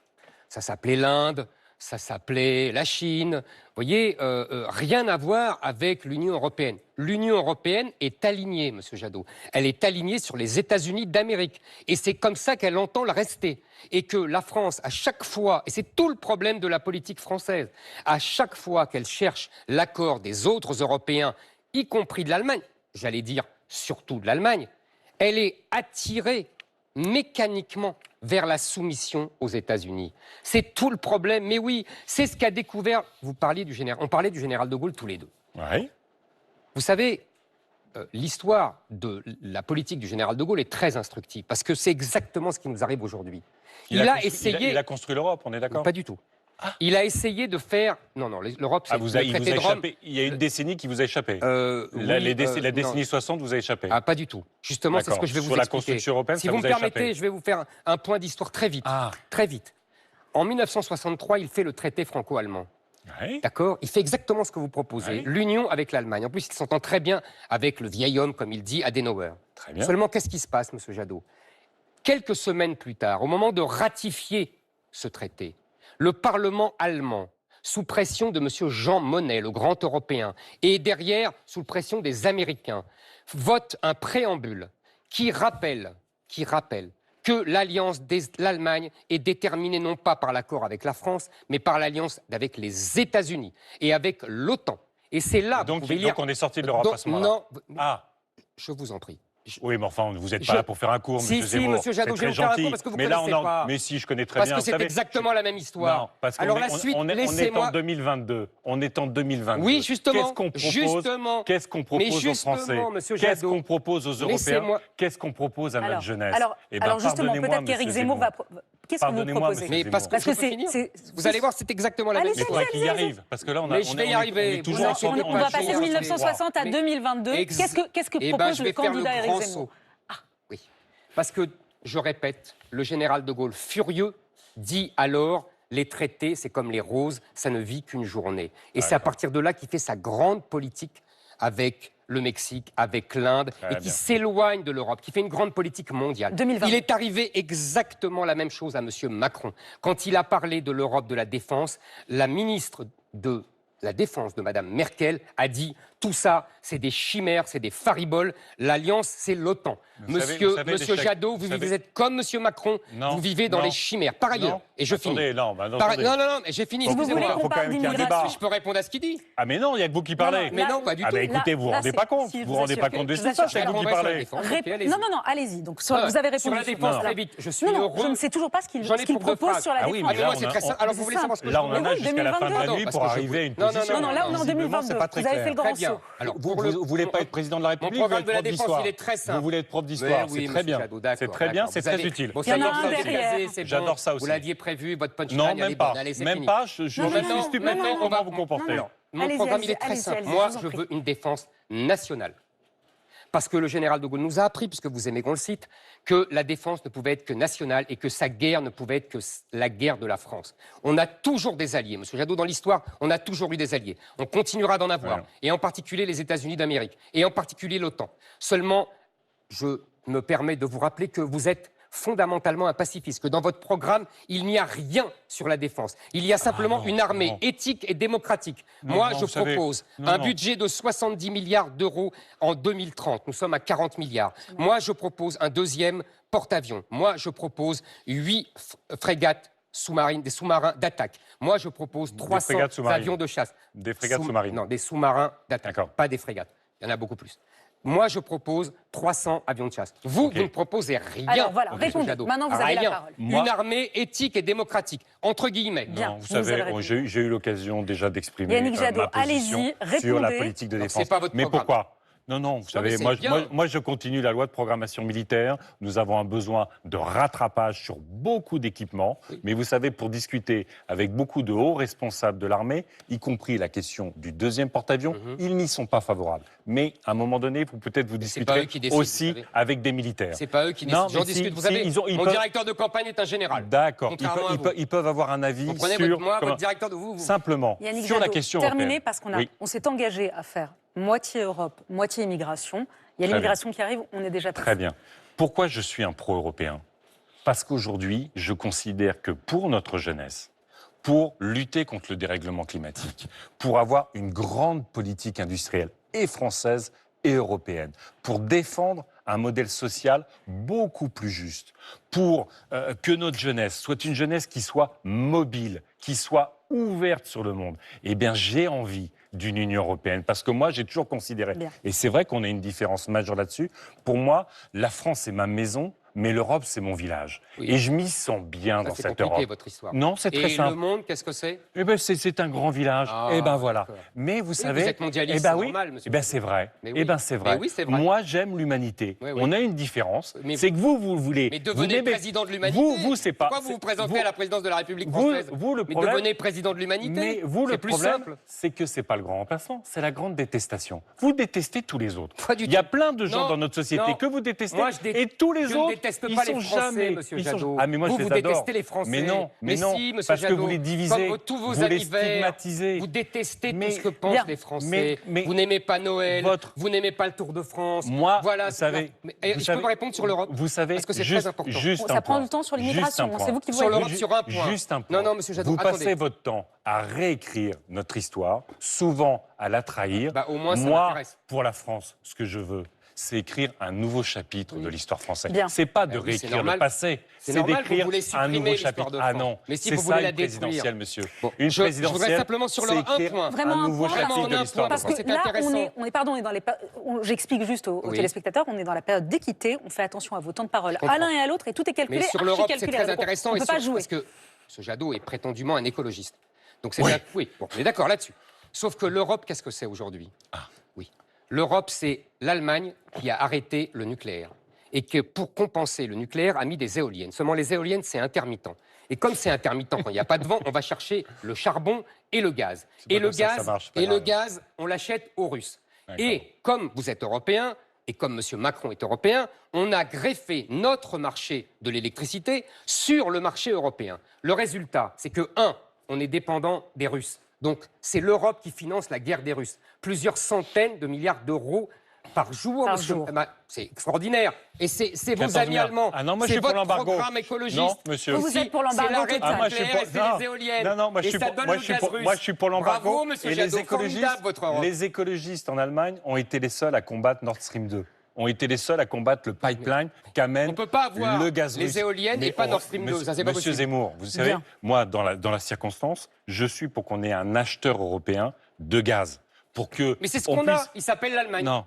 Ça s'appelait l'Inde, ça s'appelait la Chine. Vous voyez, rien à voir avec l'Union européenne. L'Union européenne est alignée, Monsieur Jadot. Elle est alignée sur les États-Unis d'Amérique. Et c'est comme ça qu'elle entend le rester. Et que la France, à chaque fois, et c'est tout le problème de la politique française, à chaque fois qu'elle cherche l'accord des autres Européens, y compris de l'Allemagne, j'allais dire surtout de l'Allemagne, elle est attirée mécaniquement vers la soumission aux États-Unis. C'est tout le problème. Mais oui, c'est ce qu'a découvert. Vous parliez du général. On parlait du général de Gaulle tous les deux. Ouais. Vous savez, l'histoire de la politique du général de Gaulle est très instructive parce que c'est exactement ce qui nous arrive aujourd'hui. Il a essayé. Il a construit l'Europe, on est d'accord? Pas du tout. Il a essayé de faire. Non, non, l'Europe, c'est Ah, le il vous traité a de Rome. échappé. Il y a une décennie qui vous a échappé. Oui, la non. décennie 60 vous a échappé. Ah, pas du tout. Justement, c'est ce D'accord. que je vais vous Sur la expliquer. construction européenne, Si ça vous vous me a permettez, échappé. je vais vous faire un point d'histoire très vite. Ah. Très vite. En 1963, il fait le traité franco-allemand. Ouais. D'accord? Il fait exactement ce que vous proposez. Ouais. L'union avec l'Allemagne. En plus, il s'entend très bien avec le vieil homme, comme il dit, Adenauer. Très bien. Seulement, qu'est-ce qui se passe, Monsieur Jadot? Quelques semaines plus tard, au moment de ratifier ce traité, le Parlement allemand, sous pression de Monsieur Jean Monnet, le grand Européen, et derrière, sous pression des Américains, vote un préambule qui rappelle que l'alliance de l'Allemagne est déterminée non pas par l'accord avec la France, mais par l'alliance avec les États-Unis et avec l'OTAN. Et c'est là Donc, vous pouvez lire. donc on est sorti de l'Europe Donc, à ce moment-là. non, Ah, je vous en prie. oui, mais enfin, vous n'êtes Je- pas là pour faire un cours, Si, monsieur si, Zemmour. monsieur Jadot, C'est je vais très vous faire un gentil. cours parce que vous mais là, connaissez pas. Mais si, je connais très Parce bien. que Vous c'est savez, exactement la même histoire. Non, parce qu'on Alors est, la suite, on est en laissez-moi. 2022. On est en 2022. Oui, justement. Qu'est-ce qu'on propose Justement. Qu'est-ce qu'on Mais propose aux justement, Français? monsieur Qu'est-ce Jadot, qu'on propose aux Européens? laissez-moi- Qu'est-ce qu'on propose à notre jeunesse? Eh ben, alors justement, pardonnez-moi, peut-être qu'Éric monsieur Zemmour va. Qu'est-ce que vous Pardonnez-moi, proposez monsieur Mais parce que, Parce que je peux finir c'est- Vous allez voir, c'est exactement la même Allez-y, Mais il faudrait histoire. qu'il y arrive, parce que là, on a. Mais je vais y arriver. On est toujours Vous ensemble. inquiétez on pas, va je passer vais de y 1960 à Mais- 2022. Qu'est-ce que Eh ben, propose je le vais faire candidat le Éric grand Zemmour? saut. Oui. Parce que, je répète, le général de Gaulle, furieux, dit alors les traités, c'est comme les roses, ça ne vit qu'une journée. Et c'est à partir de là qu'il fait sa grande politique avec le Mexique, avec l'Inde, Très et qui bien. s'éloigne de l'Europe, qui fait une grande politique mondiale. 2020. Il est arrivé exactement la même chose à M. Macron. Quand il a parlé de l'Europe de la défense, la ministre de la Défense de Mme Merkel a dit « Tout ça, c'est des chimères, c'est des fariboles. L'Alliance, c'est l'OTAN. » Vous savez, Monsieur l'échec- Jadot, vous êtes comme M. Macron, Non, vous vivez dans non, les chimères. Par ailleurs, non. et je Attendez, finis. non, bah, attendez. Non, mais j'ai fini. Si vous voulez excusez-moi. qu'on faut quand parle même qu'il y ait un d'immigration. débat. Je peux répondre à ce qu'il dit. Ah, mais non, il n'y a que vous qui parlez. Mais non, pas du Ah, tout. bah écoutez, vous vous rendez pas compte. si, je Vous vous vous rendez assure pas que- compte de je ce vous qui se passe, assure c'est que- vous qui répondrai sur la parlez. défense. Ok, allez-y. Non, allez-y. Donc, vous avez Sur répondu. la défense, Non. très vite. Je suis Non, heureux. je ne sais toujours pas ce qu'il J'en ai pour deux propose phrases. sur la Ah oui, défense. mais là, moi, on c'est a- très simple. on- Alors, vous voulez savoir ce que Là, je on veux en dire a oui, jusqu'à la fin de la 2022, nuit parce pour que je arriver à une veux- non, position. Non, là, on est en Visiblement, 2022. c'est pas très Vous avez clair. fait le Très grand bien. saut. Alors, Vous voulez pas être président de la République, vous voulez programme être de la prof défense, d'histoire. il est très simple. Vous voulez être prof d'histoire, Oui, c'est oui, très bien. monsieur Jadot, d'accord, C'est très bien, d'accord. c'est Vous très avez- utile. Bon, Il y en a ça y est, un vous avez derrière. casé, c'est bon. J'adore ça aussi. Vous l'aviez prévu, votre punchline. Non, elle est même pas. bonne. Allez, c'est Même fini. pas, je Non, suis non, stupéfait non, comment non, vous comportez. Alors, mon Allez-y, programme, il est allez-y, très simple. allez-y, Moi, je vous en je prie. veux une défense nationale. Parce que le général de Gaulle nous a appris, puisque vous aimez qu'on le cite, que la défense ne pouvait être que nationale et que sa guerre ne pouvait être que la guerre de la France. On a toujours des alliés. Monsieur Jadot, dans l'histoire, on a toujours eu des alliés. On continuera d'en avoir. Ouais. Et en particulier les États-Unis d'Amérique. Et en particulier l'OTAN. Seulement, je me permets de vous rappeler que vous êtes fondamentalement un pacifiste, que dans votre programme, il n'y a rien sur la défense. Il y a simplement une armée éthique et démocratique. Moi, je propose un budget de 70 milliards d'euros en 2030. Nous sommes à 40 milliards. Moi, je propose un deuxième porte-avions. Moi, je propose 8 frégates sous-marines, des sous-marins d'attaque. Moi, je propose 300 avions de chasse. Des frégates sous-marines. Non, des sous-marins d'attaque, pas des frégates. Il y en a beaucoup plus. Moi, je propose 300 avions de chasse. Vous ne proposez rien. Alors voilà, répondez. Maintenant, vous avez la parole. Une armée éthique et démocratique, entre guillemets. Bien, vous savez, j'ai eu l'occasion déjà d'exprimer Yannick Jadot, ma position sur la politique de défense. Pas votre mais programme. Pourquoi ? Non, vous savez, moi, je continue la loi de programmation militaire. Nous avons un besoin de rattrapage sur beaucoup d'équipements. Oui. Mais vous savez, pour discuter avec beaucoup de hauts responsables de l'armée, y compris la question du deuxième porte-avions, ils n'y sont pas favorables. Mais à un moment donné, vous discuterez aussi avec des militaires. C'est pas eux qui décident. J'en discute. Vous savez, mon directeur de campagne est un général. D'accord. Ils peuvent avoir un avis sur... votre directeur de vous. Simplement, Yannick sur Jadot, la question terminé européenne. parce qu'on s'est engagé à faire moitié Europe, moitié immigration. Il y a l'immigration qui arrive, on est déjà très bien. Pourquoi je suis un pro-européen ? Parce qu'aujourd'hui, je considère que pour notre jeunesse, pour lutter contre le dérèglement climatique, pour avoir une grande politique industrielle et française et européenne, pour défendre un modèle social beaucoup plus juste, pour que notre jeunesse soit une jeunesse qui soit mobile, qui soit ouverte sur le monde, eh bien j'ai envie d'une Union européenne. Parce que moi, j'ai toujours considéré, et c'est vrai qu'on a une différence majeure là-dessus, pour moi, la France, c'est ma maison, mais l'Europe, c'est mon village. Oui. Et je m'y sens bien dans cette Europe. C'est votre histoire. Non, c'est très simple. Et le monde, qu'est-ce que c'est ? Eh ben, c'est un grand village. Eh ben voilà. Mais vous savez... Vous êtes mondialiste, c'est normal, monsieur. Eh ben c'est vrai. Eh ben c'est vrai. Oui, c'est vrai. Moi, j'aime l'humanité. Oui. On a une différence. C'est que vous voulez... Mais devenez président de l'humanité. Vous, c'est pas... Pourquoi vous vous présentez à la présidence de la République française ? Vous, le problème... Mais devenez président de l'humanité. Mais vous, le problème, c'est que c'est pas le grand remplaçant, c'est la grande détestation. Vous détestez tous les autres. Il y a plein de gens dans notre société que vous détestez. Et tous les autres, ils sont jamais... Monsieur Jadot. Ah, mais moi, vous détestez les Français. Mais non, si, monsieur parce Jadot, que vous les divisez, comme tous vos vous amis les verts, stigmatisez. vous détestez tout ce que pensent les Français. Mais vous n'aimez pas Noël, vous n'aimez pas le Tour de France. Moi, voilà, vous savez... je peux me répondre sur l'Europe ? Vous savez, parce que c'est très important. Ça prend du temps sur l'immigration, c'est vous qui voyez. Sur l'Europe, sur un point. Juste un point. Non, monsieur Jadot, vous passez votre temps à réécrire notre histoire, souvent à la trahir. Au moins, ça moi, m'intéresse. Pour la France, ce que je veux, c'est écrire un nouveau chapitre de l'histoire française. C'est pas de réécrire le passé, c'est d'écrire un nouveau chapitre. Ah non, mais si c'est vous ça voulez une la présidentielle, monsieur. Une présidentielle, je voudrais simplement sur un point. Vraiment un nouveau chapitre de l'histoire. Parce que là, j'explique juste aux téléspectateurs, on est dans la période d'équité, on fait attention à vos temps de parole à l'un et à l'autre, et tout est calculé. Mais sur l'Europe, c'est très intéressant. On ne peut pas jouer. Parce que ce Jadot est prétendument un écologiste. Donc c'est bien. Oui, bon, on est d'accord là-dessus. Sauf que l'Europe, qu'est-ce que c'est aujourd'hui ? Oui. L'Europe, c'est l'Allemagne qui a arrêté le nucléaire. Et que pour compenser le nucléaire, a mis des éoliennes. Seulement, les éoliennes, c'est intermittent. Et comme c'est intermittent, quand il n'y a pas de vent, on va chercher le charbon et le gaz. Et le gaz, on l'achète aux Russes. Et comme vous êtes européen, et comme M. Macron est européen, on a greffé notre marché de l'électricité sur le marché européen. Le résultat, c'est que, on est dépendant des Russes. Donc, c'est l'Europe qui finance la guerre des Russes. Plusieurs centaines de milliards d'euros par jour. C'est extraordinaire. Et c'est vos amis allemands. Ah non, moi, c'est votre programme écologiste. Non, monsieur. Vous êtes pour l'embargo. C'est l'arrêt de nucléaire et c'est les éoliennes. Non, moi, je suis pour l'embargo. Bravo, monsieur Jadot, formidable, votre Europe. Les écologistes en Allemagne ont été les seuls à combattre Nord Stream 2. Ont été les seuls à combattre le pipeline qu'amène le gaz russe. On ne peut pas avoir les éoliennes et pas Nord Stream 2. Ça, c'est pas possible. Monsieur Zemmour, vous savez, moi, dans la circonstance, je suis pour qu'on ait un acheteur européen de gaz. Mais c'est ce qu'on a, il s'appelle l'Allemagne. Non,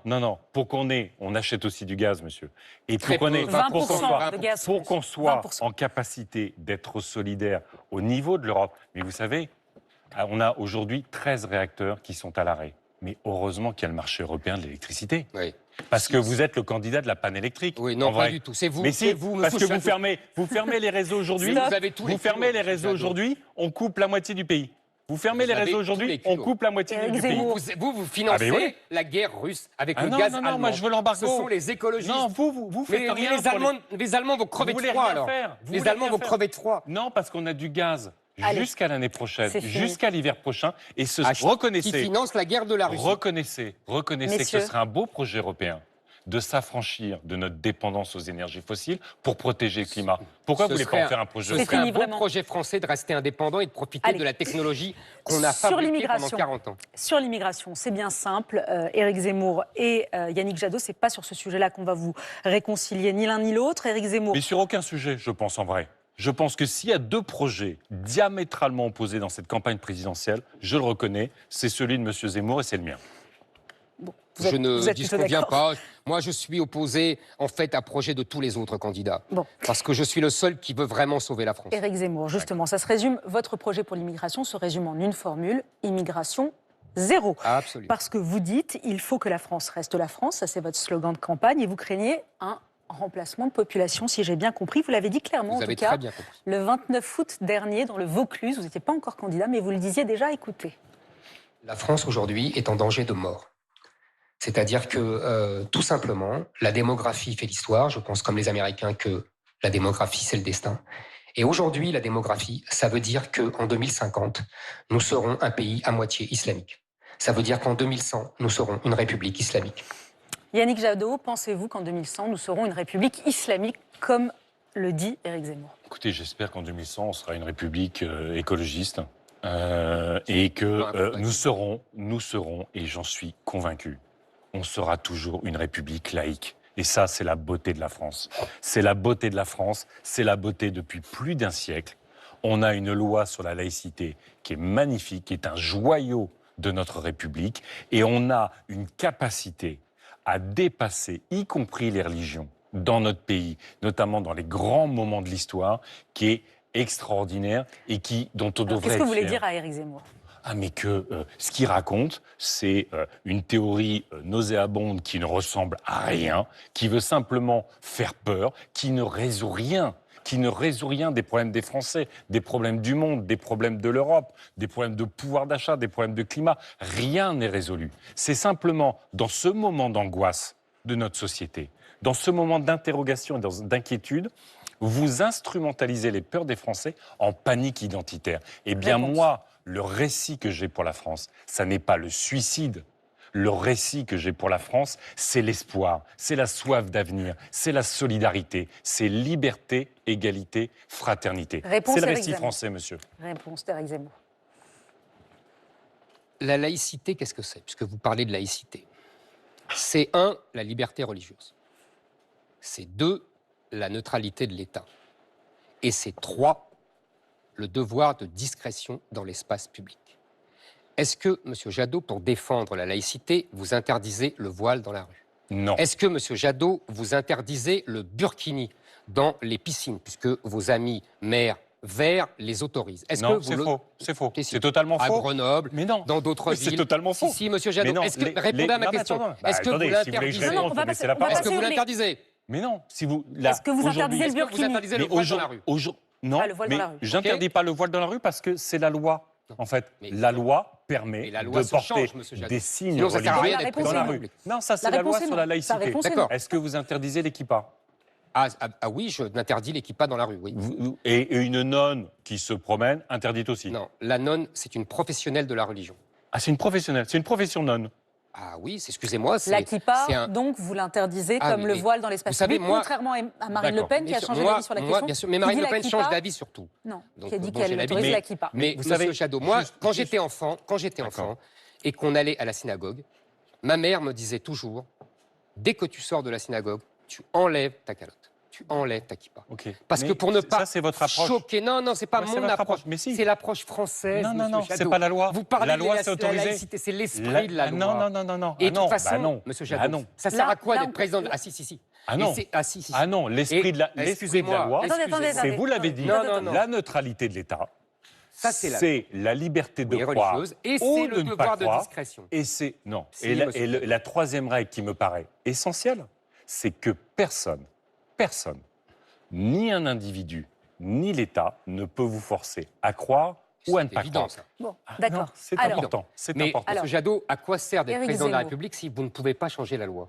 on achète aussi du gaz, monsieur. Et pour qu'on soit en capacité d'être solidaire au niveau de l'Europe. Mais vous savez, on a aujourd'hui 13 réacteurs qui sont à l'arrêt. Mais heureusement qu'il y a le marché européen de l'électricité. Oui. Parce que vous êtes le candidat de la panne électrique. Oui, non, pas du tout. C'est vous. Mais si, parce que vous fermez les réseaux aujourd'hui. Vous fermez les réseaux aujourd'hui, on coupe la moitié du pays. Vous fermez les réseaux aujourd'hui, on coupe la moitié du pays. Vous financez la guerre russe avec le gaz allemand. Non, moi je veux l'embargo. Ce sont les écologistes. Non, vous faites rien. Les Allemands vont crever de froid alors. Les Allemands vont crever de froid. Non, parce qu'on a du gaz. Jusqu'à l'année prochaine, jusqu'à l'hiver prochain, et reconnaissez... Qui finance la guerre de la Russie. Reconnaissez que ce serait un beau projet européen de s'affranchir de notre dépendance aux énergies fossiles pour protéger le climat. Pourquoi vous ne voulez pas en faire un projet Ce serait fini, un beau vraiment. projet français de rester indépendant et de profiter Allez. de la technologie qu'on a Sur fabriquée pendant l'immigration. 40 ans. Sur l'immigration, c'est bien simple. Éric Zemmour et Yannick Jadot, c'est pas sur ce sujet-là qu'on va vous réconcilier ni l'un ni l'autre. Éric Zemmour. Mais sur aucun sujet, je pense en vrai. Je pense que s'il y a deux projets diamétralement opposés dans cette campagne présidentielle, je le reconnais, c'est celui de M. Zemmour et c'est le mien. Bon, Je vous ne êtes plutôt disconviens d'accord. pas. Moi, je suis opposé, en fait, à projet de tous les autres candidats. Bon. Parce que je suis le seul qui veut vraiment sauver la France. Éric Zemmour, justement, ça se résume. Votre projet pour l'immigration se résume en une formule immigration zéro. Absolument. Parce que vous dites, il faut que la France reste la France. Ça, c'est votre slogan de campagne. Et vous craignez un remplacement de population, si j'ai bien compris. Vous l'avez dit clairement, Vous en avez tout cas, très bien compris. le 29 août dernier, dans le Vaucluse. Vous n'étiez pas encore candidat, mais vous le disiez déjà. Écoutez. La France, aujourd'hui, est en danger de mort. C'est-à-dire que, tout simplement, la démographie fait l'histoire. Je pense, comme les Américains, que la démographie, c'est le destin. Et aujourd'hui, la démographie, ça veut dire qu'en 2050, nous serons un pays à moitié islamique. Ça veut dire qu'en 2100, nous serons une république islamique. Yannick Jadot, pensez-vous qu'en 2100, nous serons une république islamique, comme le dit Éric Zemmour? Écoutez, j'espère qu'en 2100, on sera une république écologiste et que nous serons, et j'en suis convaincu, on sera toujours une république laïque. Et ça, c'est la beauté de la France. C'est la beauté de la France, c'est la beauté depuis plus d'un siècle. On a une loi sur la laïcité qui est magnifique, qui est un joyau de notre République, et on a une capacité à dépasser, y compris les religions, dans notre pays, notamment dans les grands moments de l'histoire, qui est extraordinaire et dont on devrait être Qu'est-ce que vous voulez fier. dire à Éric Zemmour? Ah, mais que ce qu'il raconte, c'est une théorie nauséabonde qui ne ressemble à rien, qui veut simplement faire peur, qui ne résout rien des problèmes des Français, des problèmes du monde, des problèmes de l'Europe, des problèmes de pouvoir d'achat, des problèmes de climat. Rien n'est résolu. C'est simplement dans ce moment d'angoisse de notre société, dans ce moment d'interrogation et d'inquiétude, vous instrumentalisez les peurs des Français en panique identitaire. Eh bien, Réponse. moi, le récit que j'ai pour la France, ça n'est pas le suicide. Le récit que j'ai pour la France, c'est l'espoir, c'est la soif d'avenir, c'est la solidarité, c'est liberté, égalité, fraternité. Réponse, C'est le Éric récit Zemmour. français, monsieur. Réponse d'Éric Zemmour. La laïcité, qu'est-ce que c'est? Puisque vous parlez de laïcité. C'est 1, la liberté religieuse. C'est 2, la neutralité de l'État. Et c'est 3, le devoir de discrétion dans l'espace public. Est-ce que, M. Jadot, pour défendre la laïcité, vous interdisez le voile dans la rue? Non. Est-ce que, M. Jadot, vous interdisez le burkini dans les piscines, puisque vos amis maires verts les autorisent? Est-ce que Non, vous c'est le- faux. C'est faux. Si, si. C'est totalement À faux. Grenoble, Mais non. dans d'autres Mais villes. c'est totalement faux. Si, monsieur Jadot. Mais non, Est-ce que, répondez à ma non, mais question. attends, Est-ce que attendez, vous si vous voulez que je l'interdisez? réponde, Non, faut on va me laisser passer- la on va parole. Est-ce que vous sur les- l'interdisez? Mais non, si vous... Est-ce que vous aujourd'hui- interdisez le Est-ce que vous burkini? interdisez le Mais voile dans la rue? non, Ah, le voile dans la rue. j'interdis pas le voile dans la rue parce que c'est la loi. En fait, Mais- la loi permet Mais la loi de se porter change, monsieur Jadot. des signes Sinon, ça sert à religieux rien d'être dans la président. rue. Non, ça, c'est La la réponse loi est sur non. la La laïcité. réponse est D'accord. non. Est-ce que vous interdisez les kippas Ah oui, je n'interdis les kippas dans la rue, oui. et une nonne qui se promène, interdite aussi. Non, la nonne, c'est une professionnelle de la religion. Ah, c'est une professionnelle, c'est une profession nonne. Ah oui, excusez-moi, c'est La kippa, c'est un... donc, vous l'interdisez Ah, comme le mais voile dans l'espace vous savez, public, moi- contrairement à Marine Le D'accord. Pen qui a Bien sûr, changé moi- d'avis sur la moi, question. bien sûr, mais qui Marine dit Le la Pen kippa- change d'avis sur tout. Non, Donc, qui a dit bon, qu'elle j'ai l'habitude. autorise Mais- la kippa. Mais Vous monsieur savez, Jadot, moi, juste- quand juste- j'étais enfant, et qu'on allait à la synagogue, ma mère me disait toujours, dès que tu sors de la synagogue, tu enlèves ta calotte, tu enlèves ta kippa. Ok. Parce Mais que pour ne ça, pas c'est votre approche. choquer, non, c'est pas Ouais, c'est mon votre approche, approche. Mais si. c'est l'approche française. Non, monsieur c'est Jadot. pas la loi. Vous parlez La loi, de c'est autorisé. la laïcité, c'est l'esprit de la Ah, loi. non. Et Ah de non, toute façon, bah non. monsieur Bah Jadot, non. ça sert Là- à quoi là, d'être on- président Ah si. Ah Et non. c'est- Ah si. Ah non, l'esprit de la excusez-moi, loi, Attendez, excusez-moi. c'est, vous l'avez dit, Non. la neutralité de l'État, Ça, c'est la- c'est la liberté de Oui, croire religieuse, et ou c'est de le ne devoir pas de croire. discrétion. Et c'est non. Si, Et monsieur. la troisième règle qui me paraît essentielle, c'est que personne, ni un individu, ni l'État ne peut vous forcer à croire ou à ne C'est pas évident, croire. ça. Bon, Ah, d'accord. non, c'est Alors, important. C'est Mais, important. monsieur Jadot, à quoi sert d'être Éric président de la Zemmour. République si vous ne pouvez pas changer la loi?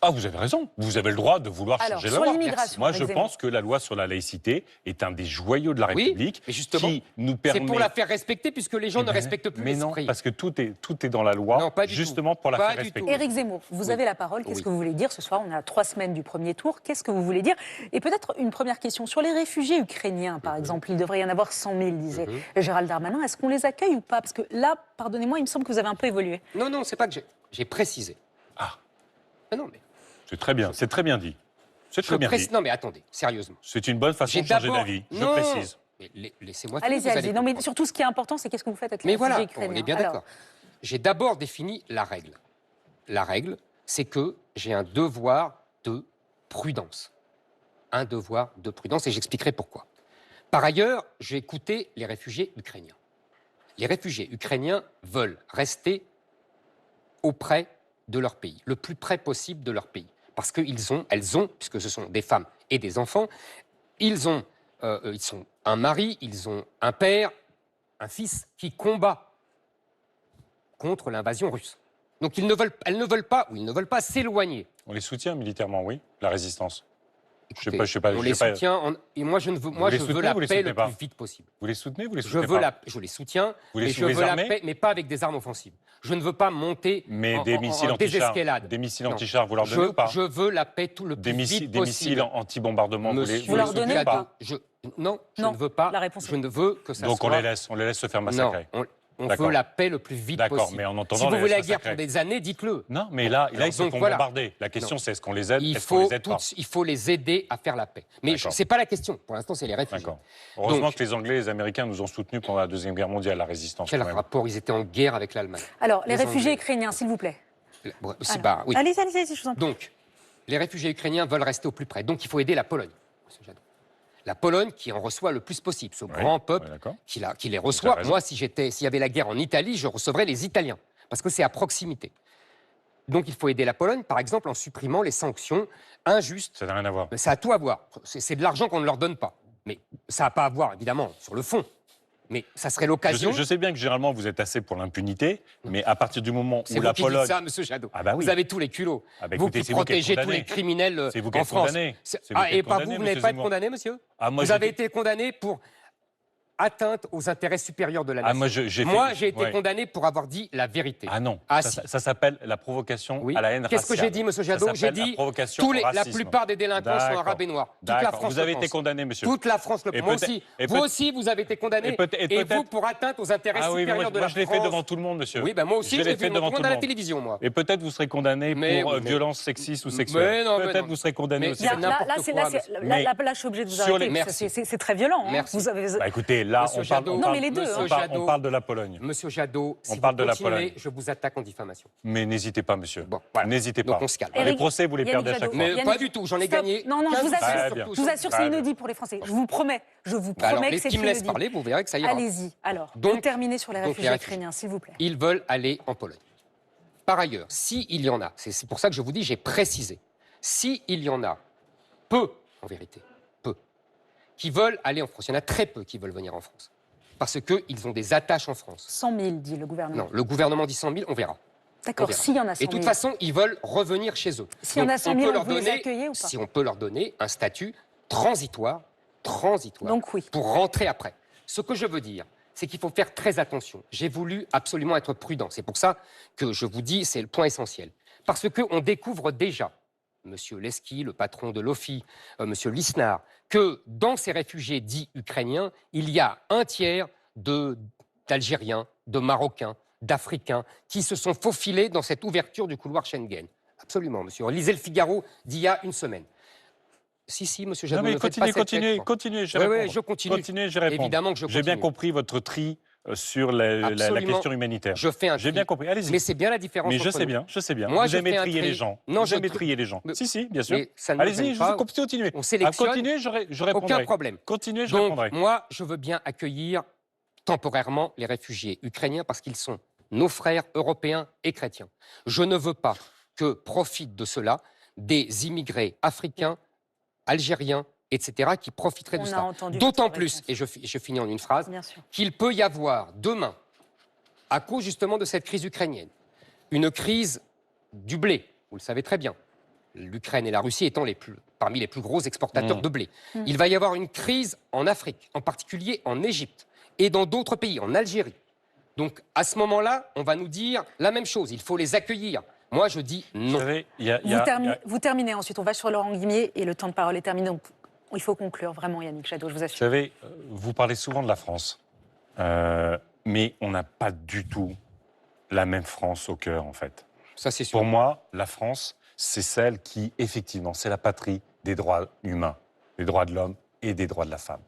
Ah, vous avez raison. Vous avez le droit de vouloir Alors, changer la sur loi. l'immigration, Moi, Éric je Zemmour. pense que la loi sur la laïcité est un des joyaux de la Oui, République mais justement, qui nous C'est permet... pour la faire respecter puisque les gens Eh ne ben, respectent plus mais non, l'esprit. parce que tout est dans la loi, Non, pas du justement tout. pour la Pas faire du respecter. tout. Éric Zemmour, vous Oui. avez la parole. Qu'est-ce Oui. que vous voulez dire ce soir? On est à 3 semaines du premier tour. Qu'est-ce que vous voulez dire? Et peut-être une première question sur les réfugiés ukrainiens, par exemple. Il devrait y en avoir 100 000, disait Gérald Darmanin. Est-ce qu'on les accueille ou pas? Parce que là, pardonnez-moi, il me semble que vous avez un peu évolué. Non, non, c'est pas que j'ai précisé. Ah, Non, mais c'est très bien dit. C'est très je bien dit. précise. Non, mais attendez, sérieusement. C'est une bonne façon J'ai de changer d'abord- d'avis. Je Non. précise. Mais laissez-moi finir. Allez-y, vous allez allez-y. Non, mais comprendre. surtout, ce qui est important, c'est qu'est-ce que vous faites avec les Mais réfugiés voilà, ukrainiens. on est bien Alors, d'accord. J'ai d'abord défini la règle. La règle, c'est que j'ai un devoir de prudence. Un devoir de prudence, et j'expliquerai pourquoi. Par ailleurs, j'ai écouté les réfugiés ukrainiens. Les réfugiés ukrainiens veulent rester auprès de leur pays, le plus près possible de leur pays. Parce elles ont, puisque ce sont des femmes et des enfants, ils sont un mari, ils ont un père, un fils qui combat contre l'invasion russe. Donc elles ne veulent pas s'éloigner. On les soutient militairement, oui, la résistance. Écoutez, je sais pas, on je les sais pas. soutient, et moi je les veux soutenez, la vous les paix soutenez le pas plus vite possible. Vous les soutenez, vous les Je soutenez veux pas je les soutiens, Vous les mais je veux la armez paix, mais pas avec des armes offensives. Je ne veux pas monter Mais en, des en- missiles en anti-chars, désescalade. des missiles Non. anti-chars, vous leur donnez ou pas Je veux la paix tout le plus Des vite missiles possible. anti-bombardement, Monsieur Vous leur donnez Jadot, ou pas Non, je Non, ne veux pas. la réponse Je est- ne veux que ça Donc soit... on les laisse se faire Non, massacrer. on D'accord. veut la paix le plus vite D'accord, possible. mais en entendant si vous les voulez la laisse guerre massacrer. pour des années, dites-le. Non, mais là Alors, ils se donc, font voilà. bombarder. La question, c'est est-ce qu'on les aide, Il est-ce qu'on les faut, aide pas il faut les aider à faire la paix. Mais D'accord. ce n'est pas la question. Pour l'instant, c'est les réfugiés. D'accord. Heureusement Donc- que les Anglais et les Américains nous ont soutenus pendant la Deuxième Guerre mondiale, la résistance. Quel quand même. rapport? Ils étaient en guerre avec l'Allemagne. alors, les Les réfugiés Anglais. ukrainiens, s'il vous plaît. Bon, Alors, oui. Allez-y, allez-y, je vous en prie. Donc, les réfugiés ukrainiens veulent rester au plus près. Donc, il faut aider la Pologne, monsieur Jadot. La Pologne qui en reçoit le plus possible, ce grand peuple ouais, d'accord. qui les Vous avez reçoit. raison. Moi, s'il y avait la guerre en Italie, je recevrais les Italiens, parce que c'est à proximité. Donc, il faut aider la Pologne, par exemple, en supprimant les sanctions injustes. Ça n'a rien à voir. Mais ça a tout à voir. C'est de l'argent qu'on ne leur donne pas. Mais ça n'a pas à voir, évidemment, sur le fond. Mais ça serait l'occasion. Je sais bien que généralement vous êtes assez pour l'impunité, mais à partir du moment C'est où vous la qui Pologne... dites ça, monsieur Jadot. Ah bah oui. Vous avez tous les culots. Ah bah vous écoutez, qui c'est vous qui êtes protégez tous condamné. les criminels C'est vous qui en êtes France. condamné. C'est vous qui Et êtes pas condamné, vous, vous n'avez monsieur pas été Zemmour. condamné, monsieur Ah, moi, Vous j'ai avez été- été condamné pour atteinte aux intérêts supérieurs de la Ah, nation. moi, j'ai été ouais. condamné pour avoir dit la vérité. Ah non, Ah, ça, si. ça s'appelle la provocation Oui. à la haine Qu'est-ce que raciale. j'ai dit, monsieur Ça Jadot? J'ai s'appelle la dit provocation au la racisme. plupart des délinquants sont D'accord. arabes et noirs. Toute la D'accord. France Vous avez le été pense. condamné, monsieur. Toute la France le Et pense. Moi peut-être- aussi. et Vous peut- aussi, vous avez été condamné. et peut- et Et vous, peut-être- pour atteinte aux intérêts Ah oui, mais supérieurs de moi la je l'ai France. fait devant tout le monde, monsieur. Oui, ben moi aussi, je je l'ai l'ai fait fait devant devant tout à le la monde. télévision, moi. Et peut-être vous serez condamné Mais pour oui, mais- violence sexiste ou sexuelle. non, mais Peut-être non. vous serez condamné Mais aussi. il y a pour Là, ça. n'importe là, c'est- quoi, là, monsieur. là, Mais- là, je suis obligé de vous sur arrêter. les- parce que Merci. c'est très violent. hein. Merci. Vous avez... Bah écoutez, là, Monsieur on parle, Jadot. Non, mais les deux, Monsieur hein. Jadot, on parle de la Pologne. Monsieur Jadot, si On parle vous de la continuez, Pologne. je vous attaque en diffamation. Mais n'hésitez pas, monsieur. Bon, voilà. N'hésitez Donc pas. on se calme. Les Eric- procès, vous les Yannick perdez à chaque Jadot. fois. Mais Yannick, pas du tout, j'en ai stop. gagné. Non, non, je vous 15 assure, Très bien. surtout. je vous assure, c'est Très bien. inédit pour les Français. Je vous promets, je vous Bah alors, promets que les c'est qui me laissent inédit. parler, vous verrez que ça ira. Allez-y. Alors, Donc- pour terminer sur les donc, réfugiés les réfugiés. ukrainiens, s'il vous plaît. Ils veulent aller en Pologne. Par ailleurs, s'il y en a, c'est pour ça que je vous dis, j'ai précisé, s'il y en a, peu, en vérité, peu, qui veulent aller en France, il y en a très peu qui veulent venir en France, parce qu'ils ont des attaches en France. 100 000, dit le gouvernement. Non, le gouvernement dit 100 000, on verra. D'accord, On verra. s'il y en a 100 Et 000. de toute façon, ils veulent revenir chez eux. S'il y en Donc, a 100 on 000, peut leur vous les donner, accueillez ou pas si on peut leur donner un statut transitoire, Donc oui. pour rentrer après. Ce que je veux dire, c'est qu'il faut faire très attention. J'ai voulu absolument être prudent. C'est pour ça que je vous dis, c'est le point essentiel. Parce qu'on découvre déjà, Monsieur Leski, le patron de l'OFI, Monsieur Lisnard, que dans ces réfugiés dits ukrainiens, il y a un tiers d'Algériens, de Marocains, d'Africains qui se sont faufilés dans cette ouverture du couloir Schengen. Absolument, monsieur. Lisez le Figaro d'il y a une semaine. Si, monsieur Jadot, Non, mais ne faites pas cette tête, continuez, je Oui, réponds. oui, je continue. Continuez, je réponds. Évidemment que je J'ai bien continue. compris votre tri sur la Absolument. question humanitaire. Je fais un J'ai tri. bien compris, allez-y. Mais c'est bien la différence Mais je entre sais nous. bien, je sais bien. Moi, vous je aimez fais un trier tri. les gens. Non, vous je aimez tri- trier les gens. Mais- Si, bien sûr. Mais ça ne me Allez-y, gêne je pas. vous continuez. On sélectionne. Continuez, je répondrai. Aucun problème. Continuez, je Donc, répondrai. moi, je veux bien accueillir temporairement les réfugiés ukrainiens parce qu'ils sont nos frères européens et chrétiens. Je ne veux pas que profitent de cela des immigrés africains, algériens, etc., qui profiteraient de On a cela. entendu D'autant votre plus, réponse. et je finis en une phrase, Bien sûr. qu'il peut y avoir demain, à cause justement de cette crise ukrainienne, une crise du blé, vous le savez très bien, l'Ukraine et la Russie étant parmi les plus gros exportateurs de blé. Il va y avoir une crise en Afrique, en particulier en Égypte et dans d'autres pays, en Algérie. Donc, à ce moment-là, on va nous dire la même chose. Il faut les accueillir. Moi, je dis non. Vous savez, Vous terminez, ensuite on va sur Laurent Guimier et le temps de parole est terminé. Donc, il faut conclure, vraiment, Yannick Jadot, je vous Vous assure. savez, vous parlez souvent de la France, mais on n'a pas du tout la même France au cœur, en fait. Ça, c'est sûr. Pour moi, la France, c'est celle qui, effectivement, c'est la patrie des droits humains, des droits de l'homme et des droits de la femme.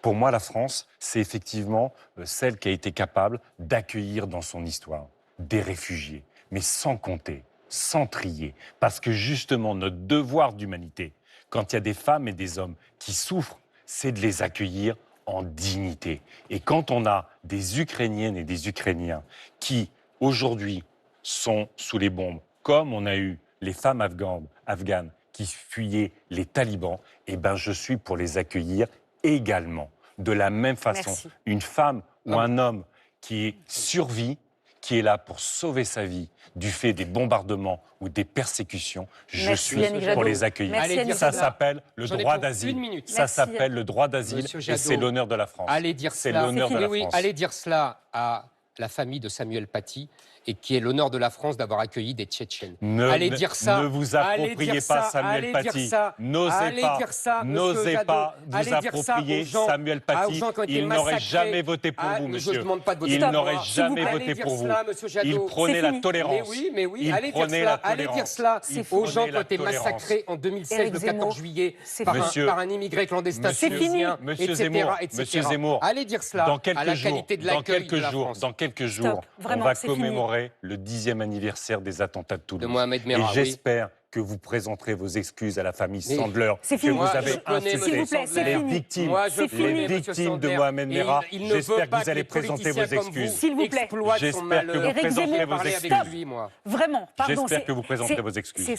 Pour moi, la France, c'est effectivement celle qui a été capable d'accueillir dans son histoire des réfugiés, mais sans compter, sans trier, parce que justement, notre devoir d'humanité, quand il y a des femmes et des hommes qui souffrent, c'est de les accueillir en dignité. Et quand on a des Ukrainiennes et des Ukrainiens qui, aujourd'hui, sont sous les bombes, comme on a eu les femmes afghanes qui fuyaient les talibans, eh ben, je suis pour les accueillir également. De la même façon, Merci. une femme ou un homme qui survit, qui est là pour sauver sa vie du fait des bombardements ou des persécutions, je Merci, suis Yannick pour Jadot. les accueillir. Merci, Yannick Ça Jadot. s'appelle le J'en ai droit pour d'asile. une minute. Ça Merci. s'appelle le droit d'asile Monsieur et Jadot, c'est l'honneur de la France. Allez dire C'est cela. l'honneur de la France. Allez dire cela à la famille de Samuel Paty et qui est l'honneur de la France d'avoir accueilli des Tchétchènes. Allez dire ça. Ne vous Allez appropriez dire pas ça. Samuel Allez dire Paty. ça. N'osez Allez pas, dire ça, monsieur n'osez Jadot. pas vous Allez dire ça approprier aux gens- Samuel aux Paty. gens qui ont été Il n'aurait massacrés. jamais voté pour vous, Je monsieur. ne demande pas de voter Il pour n'aurait moi. jamais Allez voté dire pour vous. cela, monsieur Jadot. Il prenait C'est la fini. tolérance. Mais oui, Il allez dire prenait cela. la Allez dire tolérance. cela Il aux gens prenait qui ont la été tolérance. massacrés en 2016, Éric le 14 Zemmour, juillet, c'est par fini. par un immigré clandestin Monsieur- tunisien, Monsieur etc., Zemmour, etc. Monsieur Zemmour, Allez dire cela dans à quelques la jours, qualité de l'accueil de la France. dans quelques jours, on Vraiment, va c'est fini. commémorer le 10e anniversaire des attentats de Toulouse. De Mohamed Et Merah, oui. j'espère que vous présenterez vos excuses à la famille Mais Sandler, c'est que fini. vous Moi, avez je connais insulté. S'il vous plaît, c'est les fini. victimes, Moi, je C'est connais fini. les monsieur victimes de Sandler. Mohamed Et Merah, il ne veut j'espère que pas vous allez les présenter politiciens vos comme excuses. vous S'il vous plaît. exploitent son J'espère que malheur. vous Éric présenterez Zemmour, vos Parler excuses. avec lui, moi. Vraiment, pardon. J'espère que vous présenterez vos excuses.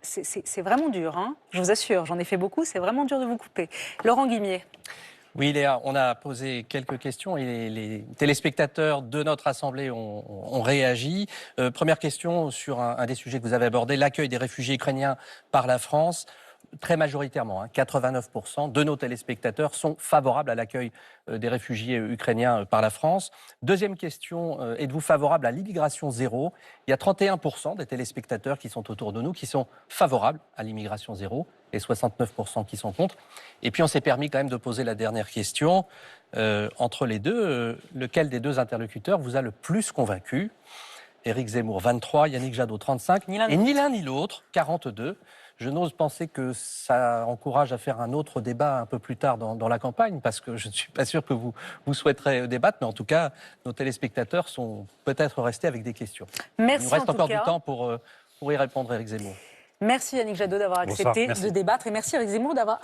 C'est vraiment dur, hein, je vous assure, j'en ai fait beaucoup, c'est vraiment dur de vous couper. Laurent Guimier. Oui, Léa, on a posé quelques questions et les téléspectateurs de notre Assemblée ont réagi. Première question sur un des sujets que vous avez abordé, l'accueil des réfugiés ukrainiens par la France. Très majoritairement, 89% de nos téléspectateurs sont favorables à l'accueil des réfugiés ukrainiens par la France. Deuxième question, êtes-vous favorable à l'immigration zéro? Il y a 31% des téléspectateurs qui sont autour de nous qui sont favorables à l'immigration zéro et 69% qui sont contre. Et puis on s'est permis quand même de poser la dernière question. Entre les deux, lequel des deux interlocuteurs vous a le plus convaincu? Éric Zemmour, 23, Yannick Jadot, 35, Ni l'un ni et ni l'un ni l'autre, 42. Je n'ose penser que ça encourage à faire un autre débat un peu plus tard dans la campagne, parce que je ne suis pas sûr que vous souhaiterez débattre, mais en tout cas, nos téléspectateurs sont peut-être restés avec des questions. Merci Il nous reste en tout encore cas. du temps pour y répondre, Éric Zemmour. Merci Yannick Jadot d'avoir Bonsoir, accepté merci. de débattre et merci Éric Zemmour d'avoir